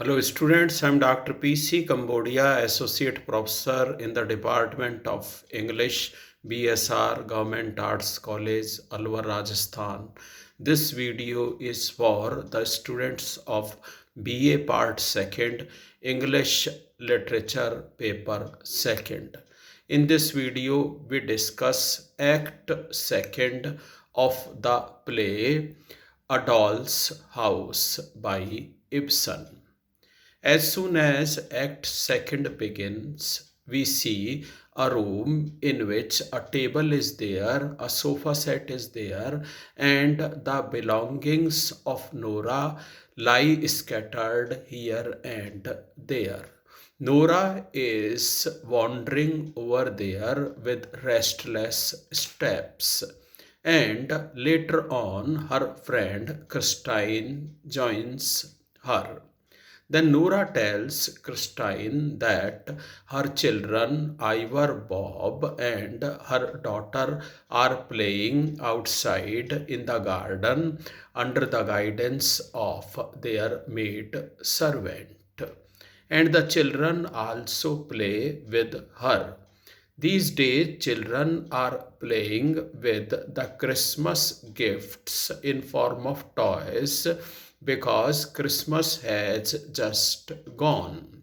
Hello students, I am Dr. PC Cambodia, Associate Professor in the Department of English, BSR, Government Arts College, Alwar, Rajasthan. This video is for the students of BA Part 2nd, English Literature Paper 2nd. In this video, we discuss Act 2nd of the play A Doll's House by Ibsen. As soon as Act Second begins, we see a room in which a table is there, a sofa set is there, and the belongings of Nora lie scattered here and there. Nora is wandering over there with restless steps. And later on, her friend Christine joins her. Then Nora tells Christine that her children, Ivor, Bob, and her daughter are playing outside in the garden under the guidance of their maid servant. And the children also play with her. These days, children are playing with the Christmas gifts in form of toys because Christmas has just gone.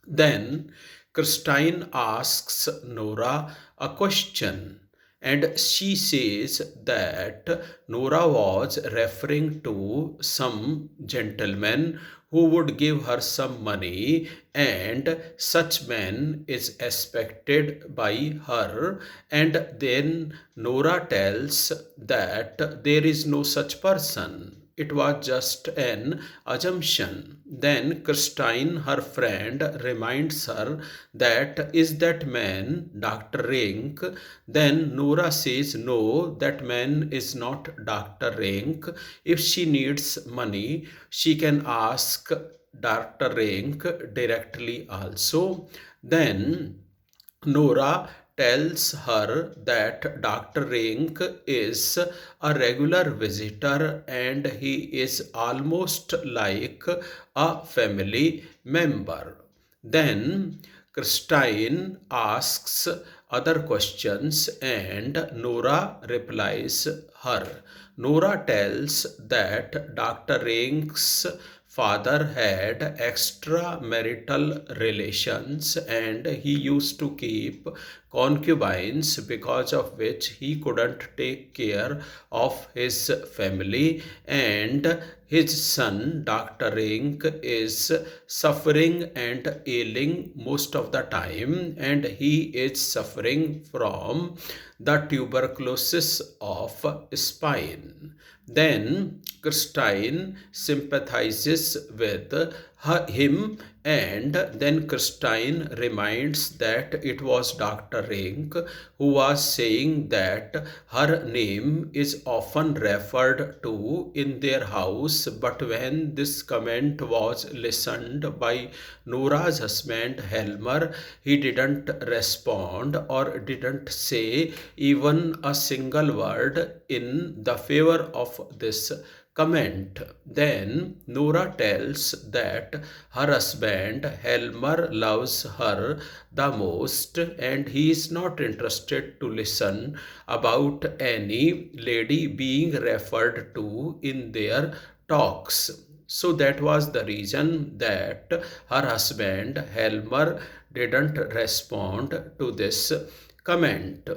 Then Christine asks Nora a question, and she says that Nora was referring to some gentleman who would give her some money, and such man is expected by her. And then Nora tells that there is no such person. It was just an assumption. Then Christine, her friend, reminds her that is that man Dr. Rink? Then Nora says no, that man is not Dr. Rink. If she needs money, she can ask Dr. Rink directly also. Then Nora tells her that Dr. Rink is a regular visitor and he is almost like a family member. Then Christine asks other questions and Nora replies her. Nora tells that Dr. Rink's father had extramarital relations and he used to keep concubines, because of which he couldn't take care of his family, and his son Dr. Rink is suffering and ailing most of the time, and he is suffering from the tuberculosis of spine. Then Christine sympathizes with him, and then Christine reminds that it was Dr. Rink who was saying that her name is often referred to in their house, but when this comment was listened by Nora's husband Helmer, he didn't respond or didn't say even a single word in the favor of this comment. Then Nora tells that her husband Helmer loves her the most and he is not interested to listen about any lady being referred to in their talks. So that was the reason that her husband Helmer didn't respond to this comment.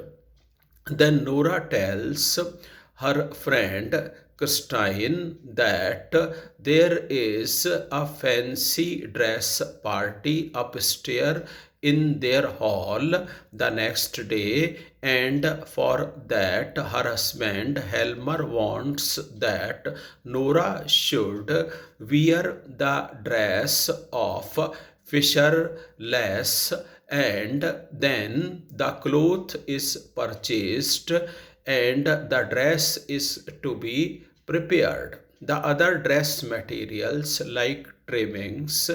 Then Nora tells her friend Christine that there is a fancy dress party upstairs in their hall the next day, and for that her husband Helmer wants that Nora should wear the dress of Fisher lace, and then the cloth is purchased and the dress is to be prepared. The other dress materials like trimmings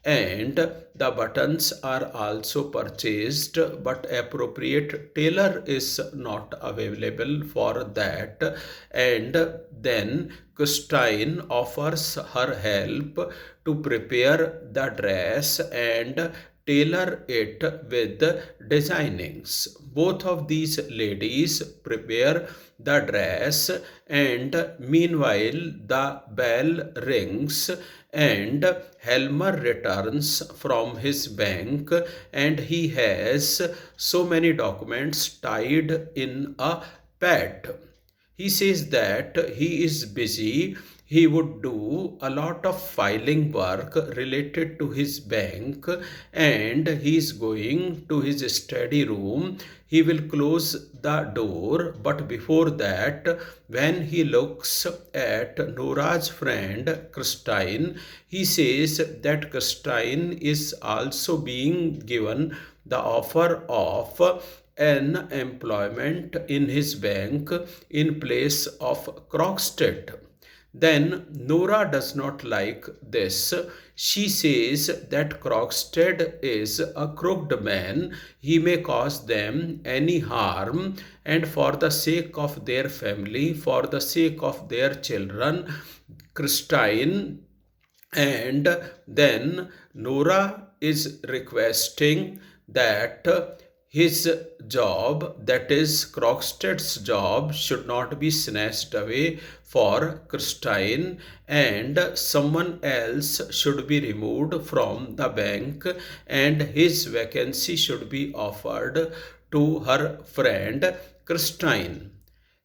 and the buttons are also purchased, but appropriate tailor is not available for that. And then Christine offers her help to prepare the dress and tailor it with designings. Both of these ladies prepare the dress, and meanwhile the bell rings and Helmer returns from his bank, and he has so many documents tied in a pad. He says that he is busy. He would do a lot of filing work related to his bank, and he is going to his study room. He will close the door, but before that, when he looks at Nora's friend Christine, he says that Christine is also being given the offer of an employment in his bank in place of Crockstead. Then Nora does not like this. She says that Crockstead is a crooked man. He may cause them any harm, and for the sake of their family, for the sake of their children, Christine, and then Nora is requesting that his job, that is Crockstead's job, should not be snatched away for Christine, and someone else should be removed from the bank, and his vacancy should be offered to her friend Christine.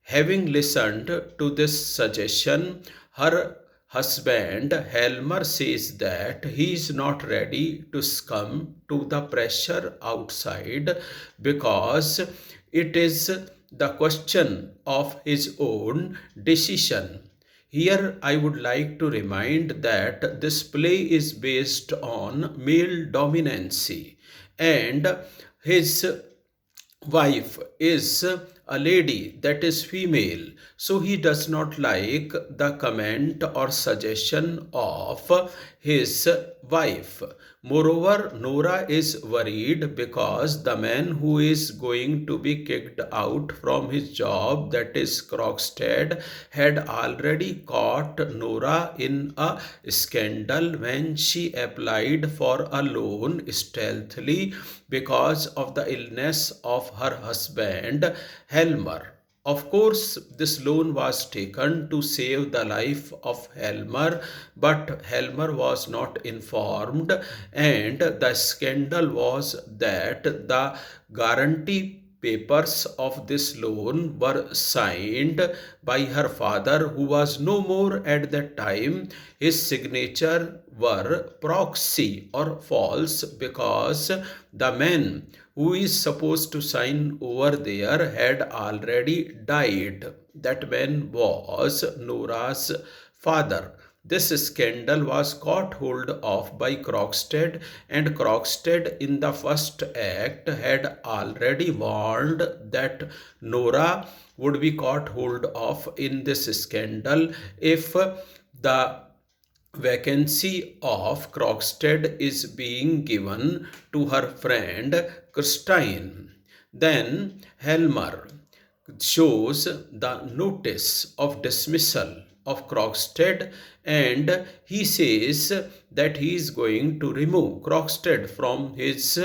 Having listened to this suggestion, her husband Helmer says that he is not ready to succumb to the pressure outside, because it is the question of his own decision. Here I would like to remind that this play is based on male dominancy, and his wife is a lady, that is female, so he does not like the comment or suggestion of his wife. Moreover, Nora is worried because the man who is going to be kicked out from his job, that is Crockstead, had already caught Nora in a scandal when she applied for a loan stealthily because of the illness of her husband Helmer. Of course, this loan was taken to save the life of Helmer, but Helmer was not informed, and the scandal was that the guarantee papers of this loan were signed by her father, who was no more at that time. His signature were proxy or false, because the man who is supposed to sign over there had already died. That man was Nora's father. This scandal was caught hold of by Crockstead, and Crockstead in the first act had already warned that Nora would be caught hold of in this scandal if the vacancy of Crockstead is being given to her friend Christine. Then Helmer shows the notice of dismissal of Crockstead, and he says that he is going to remove Crockstead from his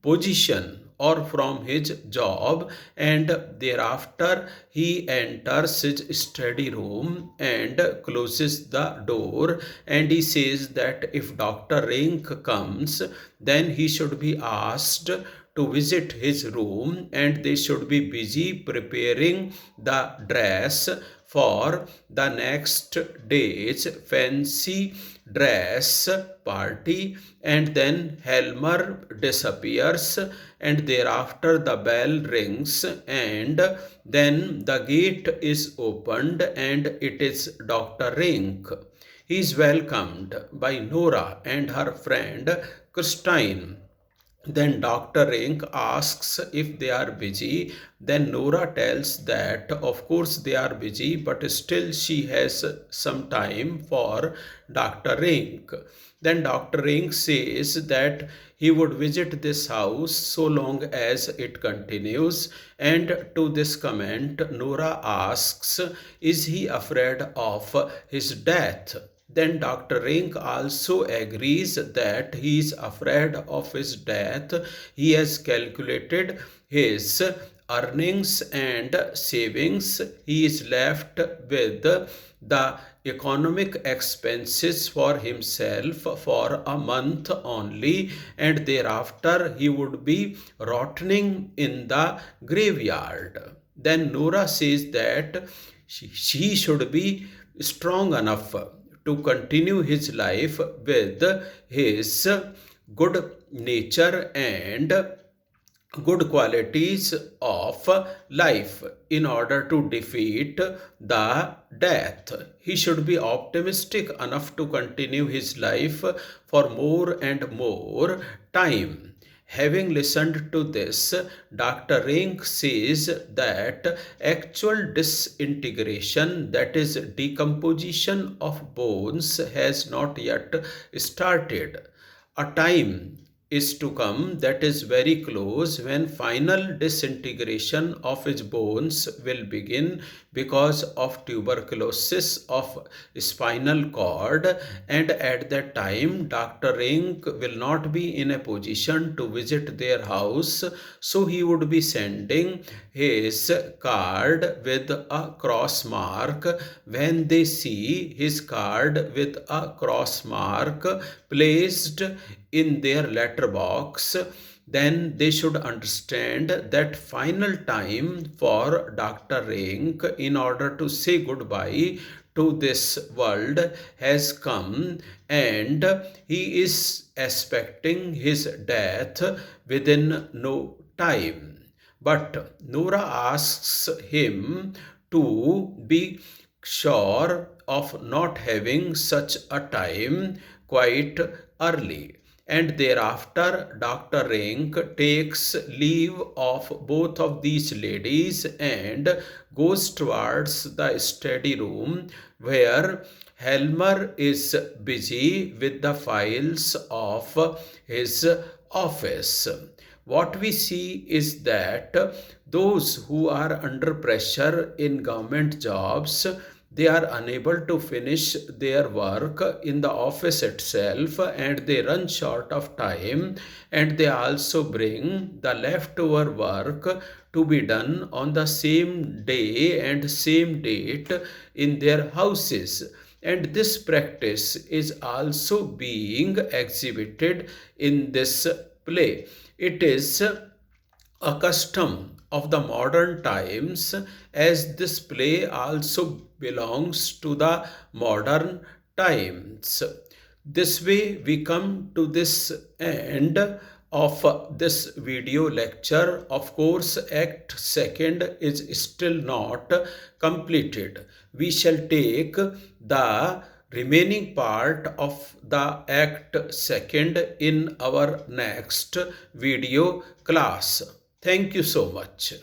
position or from his job, and thereafter he enters his study room and closes the door, and he says that if Dr. Rink comes, then he should be asked to visit his room, and they should be busy preparing the dress for the next day's fancy dress party. And then Helmer disappears, and thereafter the bell rings, and then the gate is opened, and it is Dr. Rink. He is welcomed by Nora and her friend Christine. Then Dr. Rink asks if they are busy. Then Nora tells that of course they are busy, but still she has some time for Dr. Rink. Then Dr. Rink says that he would visit this house so long as it continues. And to this comment, Nora asks, is he afraid of his death? Then Dr. Rink also agrees that he is afraid of his death. He has calculated his earnings and savings. He is left with the economic expenses for himself for a month only, and thereafter he would be rotting in the graveyard. Then Nora says that she should be strong enough to continue his life with his good nature and good qualities of life in order to defeat the death. He should be optimistic enough to continue his life for more and more time. Having listened to this, Dr. Rink says that actual disintegration, that is decomposition of bones, has not yet started. A time is to come that is very close when final disintegration of his bones will begin because of tuberculosis of spinal cord, and at that time Dr. Rink will not be in a position to visit their house, so he would be sending his card with a cross mark. When they see his card with a cross mark placed in their letterbox, then they should understand that final time for Dr. Rink in order to say goodbye to this world has come, and he is expecting his death within no time. But Nora asks him to be sure of not having such a time quite early. And thereafter, Dr. Rink takes leave of both of these ladies and goes towards the study room where Helmer is busy with the files of his office. What we see is that those who are under pressure in government jobs, they are unable to finish their work in the office itself, and they run short of time, and they also bring the leftover work to be done on the same day and same date in their houses. And this practice is also being exhibited in this play. It is a custom of the modern times, as this play also belongs to the modern times. This way we come to this end of this video lecture. Of course, Act 2nd is still not completed. We shall take the remaining part of the Act 2nd in our next video class. Thank you so much.